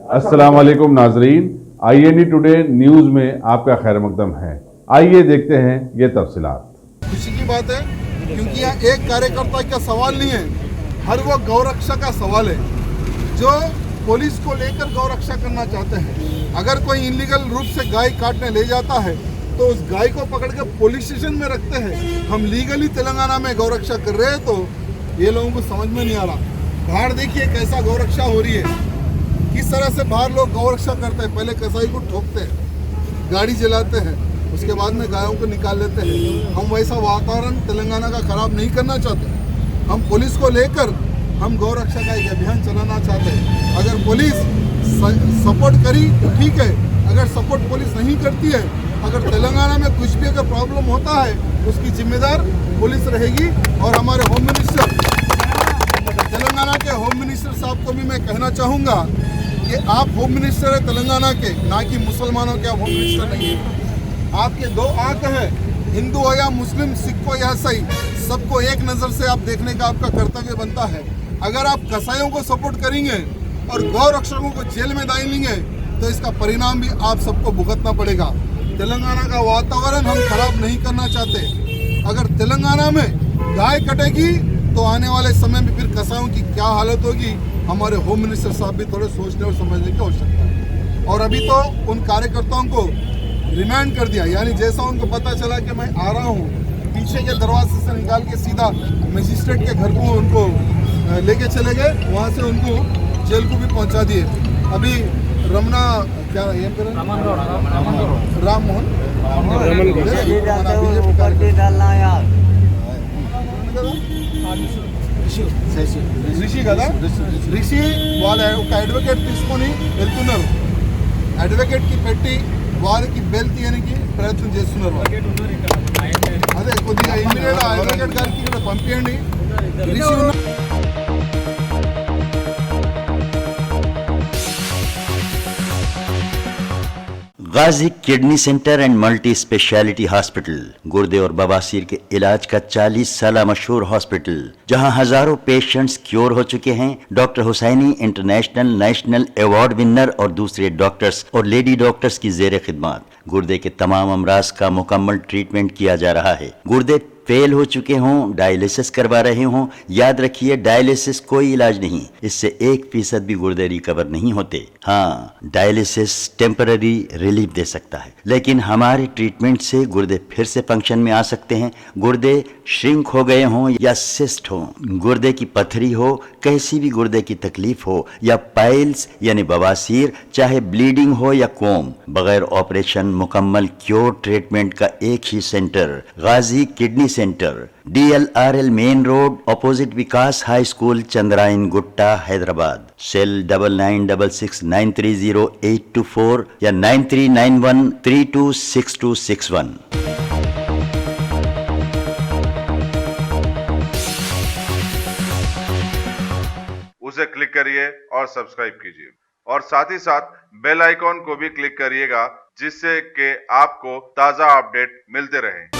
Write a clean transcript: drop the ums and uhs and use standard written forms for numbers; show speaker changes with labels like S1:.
S1: अस्सलाम वालेकुम नाजरीन, INE टुडे न्यूज में आपका खैर मकदम है। आइए देखते हैं ये तफसीलात।
S2: खुशी की बात है क्योंकि यहाँ एक कार्यकर्ता का सवाल नहीं है, हर वो गौरक्षा का सवाल है जो पुलिस को लेकर गौरक्षा करना चाहते हैं। अगर कोई इलीगल रूप से गाय काटने ले जाता है तो उस गाय को पकड़ के पुलिस स्टेशन में रखते हैं। हम लीगली तेलंगाना में गौरक्षा कर रहे हैं तो ये लोगों को समझ में नहीं आ रहा। बाहर देखिए कैसा गौरक्षा हो रही है, किस तरह से बाहर लोग गौरक्षा करते हैं। पहले कसाई को ठोकते हैं, गाड़ी जलाते हैं, उसके बाद में गायों को निकाल लेते हैं। हम वैसा वातावरण तेलंगाना का खराब नहीं करना चाहते। हम पुलिस को लेकर हम गौरक्षा का एक अभियान चलाना चाहते हैं। अगर पुलिस सपोर्ट करी तो ठीक है, अगर सपोर्ट पुलिस नहीं करती है, अगर तेलंगाना में कुछ भी अगर प्रॉब्लम होता है उसकी जिम्मेदार पुलिस रहेगी। और हमारे होम मिनिस्टर, तेलंगाना के होम मिनिस्टर साहब को भी मैं कहना चाहूँगा कि आप होम मिनिस्टर है तेलंगाना के, ना कि मुसलमानों के आप होम मिनिस्टर नहीं है। आपके दो आंख है, हिंदू हो या मुस्लिम, सिख हो या ईसाई, सबको एक नज़र से आप देखने का आपका कर्तव्य बनता है। अगर आप कसाईयों को सपोर्ट करेंगे और गौ रक्षकों को जेल में डालेंगे तो इसका परिणाम भी आप सबको भुगतना पड़ेगा। तेलंगाना का वातावरण हम खराब नहीं करना चाहते। अगर तेलंगाना में गाय कटेगी तो आने वाले समय में फिर कसाईयों की क्या हालत होगी, हमारे होम मिनिस्टर साहब भी थोड़े सोचने और समझने की आवश्यकता है। और अभी तो उन कार्यकर्ताओं को रिमांड कर दिया, यानी जैसा उनको पता चला कि मैं आ रहा हूँ, पीछे के दरवाजे से निकाल के सीधा मजिस्ट्रेट के घर को उनको लेके चले गए, वहाँ से उनको जेल को भी पहुँचा दिए। अभी रमना क्या ये राम मोहन రిషి కదా, రిషి వాళ్ళ ఒక అడ్వకేట్ తీసుకొని వెళ్తున్నారు. అడ్వకేట్ కి పెట్టి వారికి బెయిల్ తీయడానికి ప్రయత్నం చేస్తున్నారు. అదే కొద్దిగా ఇమ్మీడియట్ అడ్వకేట్ గారికి ఇక్కడ పంపించండి. Rishi
S3: Ghazi kidney centre and multi speciality hospital गुर्दे और बवासीर के इलाज का 40 साल मशहूर हॉस्पिटल, जहां हजारों पेशेंट्स क्योर हो चुके हैं। Doctor Husaini international national award winner और दूसरे डॉक्टर्स और लेडी डॉक्टर्स की जेर खिदमत गुर्दे के तमाम अमराज का मुकम्मल ट्रीटमेंट किया जा रहा है। गुर्दे फेल हो चुके हों, डायलिसिस करवा रहे हों, याद रखिए डायलिसिस कोई इलाज नहीं, इससे 1% भी गुर्दे रिकवर नहीं होते। हाँ, डायलिसिस टेम्पररी रिलीफ दे सकता है, लेकिन हमारे ट्रीटमेंट से गुर्दे फिर से फंक्शन में आ सकते हैं। गुर्दे श्रिंक हो गए हों या सिस्ट हो, गुर्दे की पथरी हो, कैसी भी गुर्दे की तकलीफ हो, या पाइल्स यानी बवासीर, चाहे ब्लीडिंग हो या कोम, बगैर ऑपरेशन मुकम्मल क्योर ट्रीटमेंट का एक ही centre, Ghazi kidney centre, DLRL main road, opposite Vikas high school, Chandrayangutta, Hyderabad. Cell 9966930824 या 9391326261।
S4: उसे क्लिक करिए और सब्सक्राइब कीजिए और साथ ही साथ बेल आइकॉन को भी क्लिक करिएगा, जिससे कि आपको ताज़ा अपडेट मिलते रहें।